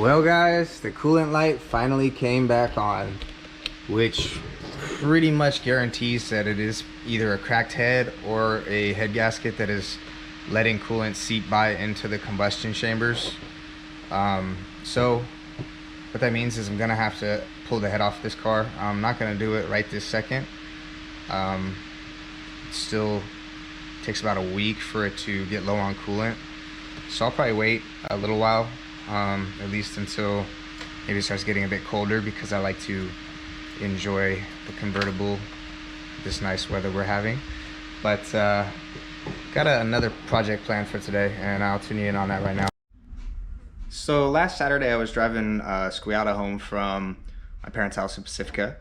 Well guys, the coolant light finally came back on, which pretty much guarantees that it is either a cracked head or a head gasket that is letting coolant seep by into the combustion chambers. So what that means is I'm gonna have to pull the head off this car. I'm not gonna do it right this second. It still takes about a week for it to get low on coolant, so I'll probably wait a little while, at least until maybe it starts getting a bit colder, because I like to enjoy the convertible this nice weather we're having. But got another project planned for today, and I'll tune you in on that right now. So last Saturday I was driving Squiata home from my parents' house in Pacifica,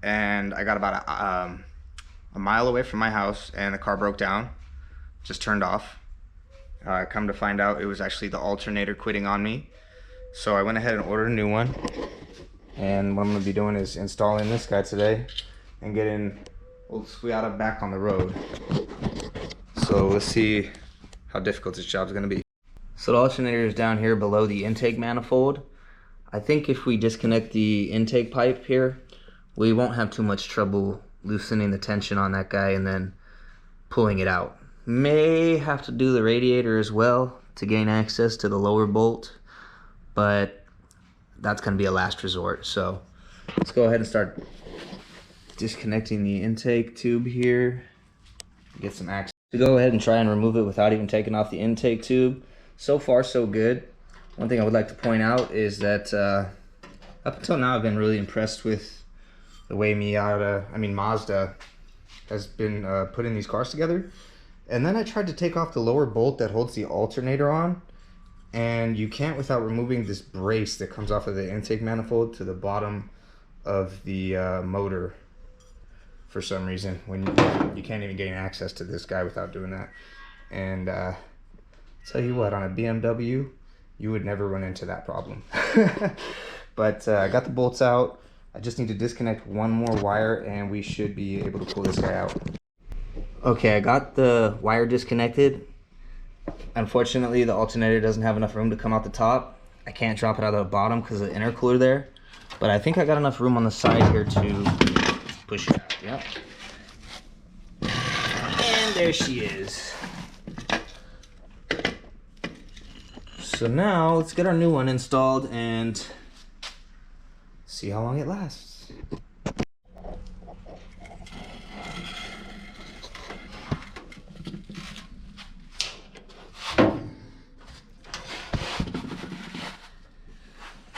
and I got about a mile away from my house and the car broke down, just turned off. Come to find out, it was actually the alternator quitting on me. So I went ahead and ordered a new one, and what I'm going to be doing is installing this guy today and getting old Squiata back on the road. So let's see how difficult this job's going to be. So the alternator is down here below the intake manifold. I think if we disconnect the intake pipe here, we won't have too much trouble loosening the tension on that guy and then pulling it out. May have to do the radiator as well to gain access to the lower bolt, but that's going to be a last resort. So let's go ahead and start disconnecting the intake tube here, get some access. To go ahead and try and remove it without even taking off the intake tube. So far so good. One thing I would like to point out is that up until now I've been really impressed with the way Mazda has been putting these cars together. And then I tried to take off the lower bolt that holds the alternator on, and you can't without removing this brace that comes off of the intake manifold to the bottom of the motor for some reason. When you can't even gain access to this guy without doing that. And tell you what, on a BMW you would never run into that problem. But I got the bolts out. I just need to disconnect one more wire and we should be able to pull this guy out. Okay, I got the wire disconnected. Unfortunately, the alternator doesn't have enough room to come out the top. I can't drop it out of the bottom because of the intercooler there. But I think I got enough room on the side here to push it out. Yep. And there she is. So now let's get our new one installed and see how long it lasts.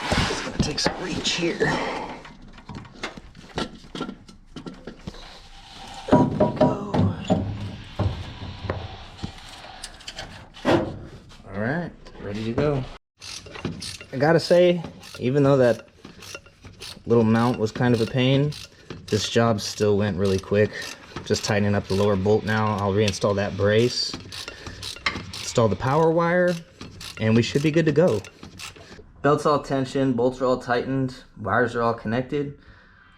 It's gonna take some reach here. Up we go. All right, ready to go. I gotta say, even though that little mount was kind of a pain, this job still went really quick. Just tightening up the lower bolt now. I'll reinstall that brace, install the power wire, and we should be good to go. Belt's all tensioned, bolts are all tightened, wires are all connected,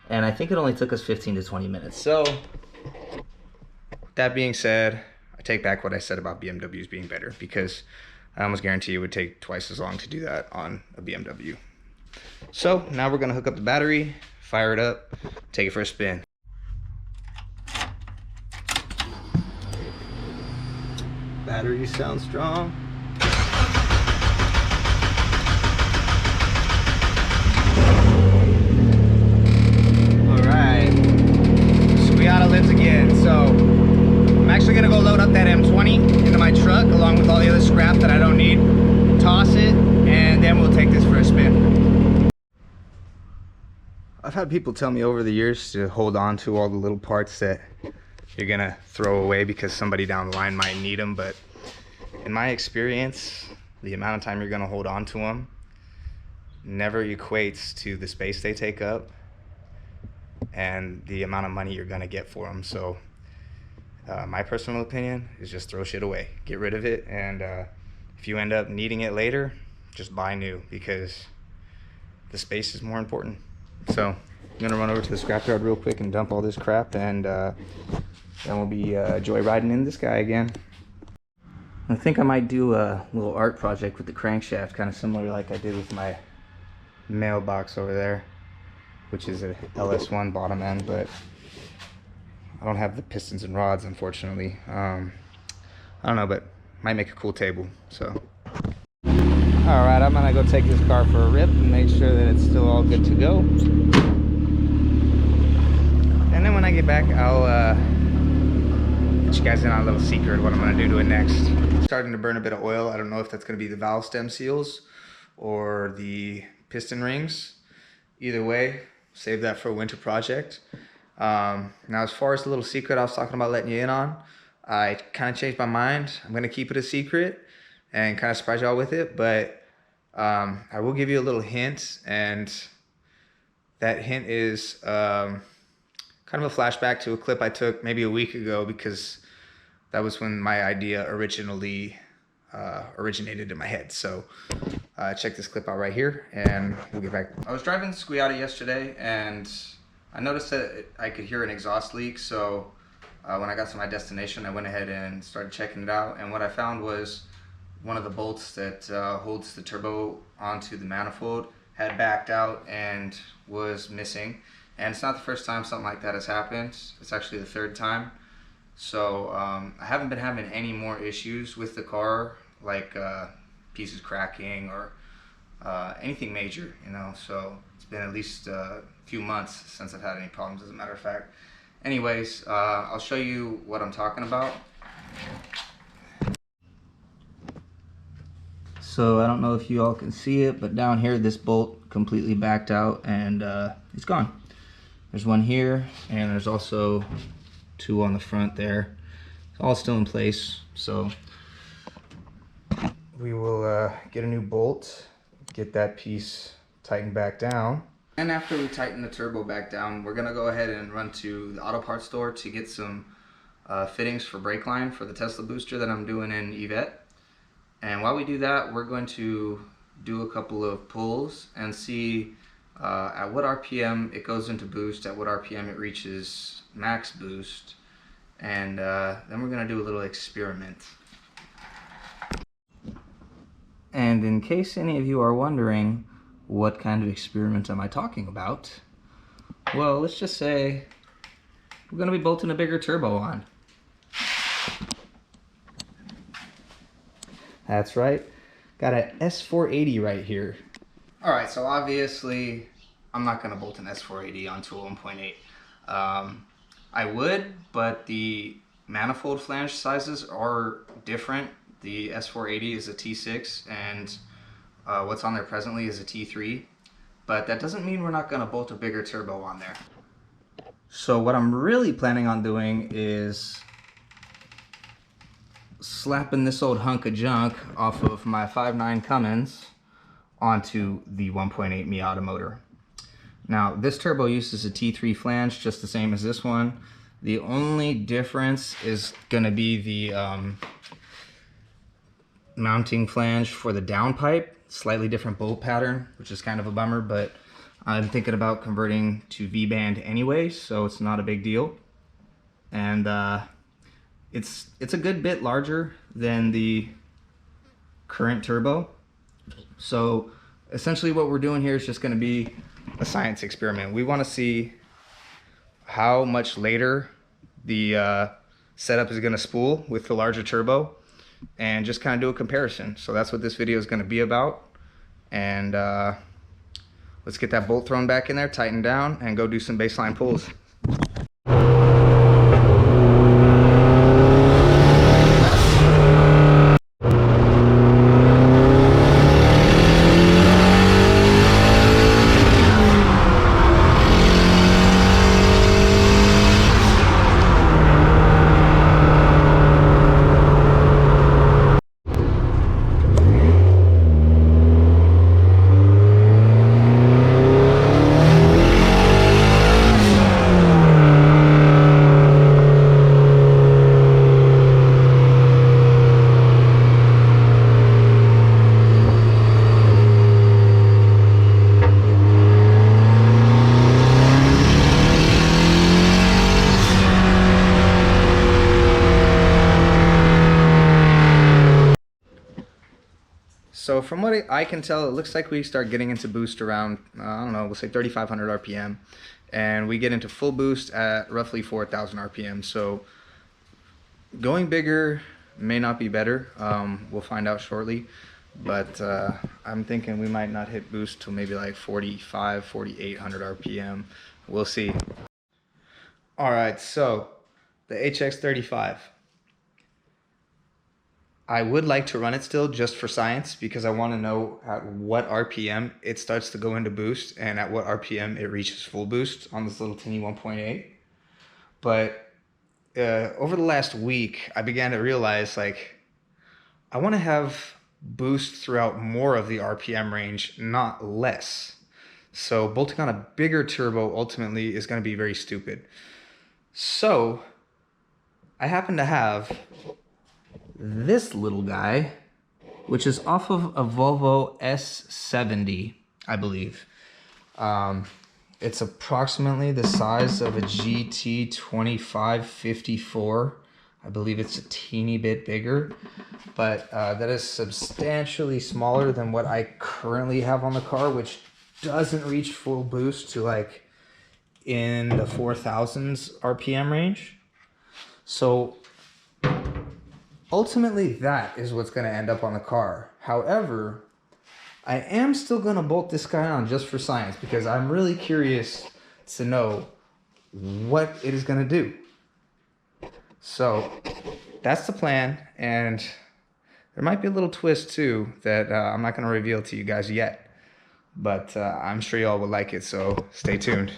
and I think it only took us 15 to 20 minutes. So that being said, I take back what I said about BMWs being better, because I almost guarantee it would take twice as long to do that on a BMW. So now we're gonna hook up the battery, fire it up, take it for a spin. Battery sounds strong. All right, Squiata lives again. So I'm actually gonna go load up that M20 into my truck along with all the other scrap that I don't need, toss it, and then we'll take this for a spin. I've had people tell me over the years to hold on to all the little parts that you're gonna throw away because somebody down the line might need them, but in my experience, the amount of time you're gonna hold on to them never equates to the space they take up and the amount of money you're gonna get for them. So my personal opinion is just throw shit away, get rid of it, and if you end up needing it later, just buy new, because the space is more important. So I'm gonna run over to the scrapyard real quick and dump all this crap, and then we'll be joyriding in this guy again. I think I might do a little art project with the crankshaft, kind of similar like I did with my mailbox over there, which is a LS1 bottom end, but I don't have the pistons and rods, unfortunately. I don't know, but might make a cool table. So all right, I'm gonna go take this car for a rip and make sure that it's still all good to go, and then when I get back, I'll let you guys in on a little secret of what I'm gonna do to it next. Starting to burn a bit of oil. I don't know if that's gonna be the valve stem seals or the piston rings. Either way, save that for a winter project. Now, as far as the little secret I was talking about letting you in on, I kind of changed my mind. I'm gonna keep it a secret and kind of surprise y'all with it, but I will give you a little hint, and that hint is kind of a flashback to a clip I took maybe a week ago, because that was when my idea originally originated in my head. So check this clip out right here and we'll get back. I was driving the Squiata yesterday and I noticed that I could hear an exhaust leak. So when I got to my destination, I went ahead and started checking it out. And what I found was one of the bolts that holds the turbo onto the manifold had backed out and was missing. And it's not the first time something like that has happened. It's actually the third time. So I haven't been having any more issues with the car, like pieces cracking or anything major, you know. So it's been at least a few months since I've had any problems, as a matter of fact. Anyways, I'll show you what I'm talking about. So I don't know if you all can see it, but down here this bolt completely backed out and it's gone. There's one here and there's also two on the front there. It's all still in place. So we will get a new bolt, get that piece tightened back down. And after we tighten the turbo back down, we're gonna go ahead and run to the auto parts store to get some fittings for brake line for the Tesla booster that I'm doing in Yvette. And while we do that, we're going to do a couple of pulls and see at what RPM it goes into boost, at what RPM it reaches max boost, and then we're going to do a little experiment. And in case any of you are wondering what kind of experiment am I talking about, well, let's just say we're going to be bolting a bigger turbo on. That's right, got an S480 right here. All right, so obviously I'm not gonna bolt an S480 onto a 1.8. I would, but the manifold flange sizes are different. The S480 is a T6 and what's on there presently is a T3, but that doesn't mean we're not gonna bolt a bigger turbo on there. So what I'm really planning on doing is slapping this old hunk of junk off of my 5.9 Cummins onto the 1.8 Miata motor. Now this turbo uses a T3 flange just the same as this one. The only difference is going to be the mounting flange for the downpipe. Slightly different bolt pattern, which is kind of a bummer, but I'm thinking about converting to V-band anyway, so it's not a big deal. And it's a good bit larger than the current turbo. So essentially what we're doing here is just going to be a science experiment. We want to see how much later the setup is going to spool with the larger turbo and just kind of do a comparison. So that's what this video is going to be about. And let's get that bolt thrown back in there, tighten down, and go do some baseline pulls. from what I can tell, it looks like we start getting into boost around, I don't know, we'll say 3,500 RPM. And we get into full boost at roughly 4,000 RPM. So going bigger may not be better. We'll find out shortly. But I'm thinking we might not hit boost till maybe like 45, 4,800 RPM. We'll see. All right, so the HX35. I would like to run it still just for science because I want to know at what RPM it starts to go into boost and at what RPM it reaches full boost on this little teeny 1.8. But over the last week, I began to realize like I want to have boost throughout more of the RPM range, not less. So bolting on a bigger turbo ultimately is going to be very stupid. So I happen to have this little guy, which is off of a Volvo S70, I believe. It's approximately the size of a GT2554. I believe it's a teeny bit bigger, but that is substantially smaller than what I currently have on the car, which doesn't reach full boost to like in the 4,000s RPM range. So ultimately, that is what's going to end up on the car. However, I am still going to bolt this guy on just for science because I'm really curious to know what it is going to do. So that's the plan, and there might be a little twist too that I'm not going to reveal to you guys yet. But I'm sure y'all will like it, so stay tuned.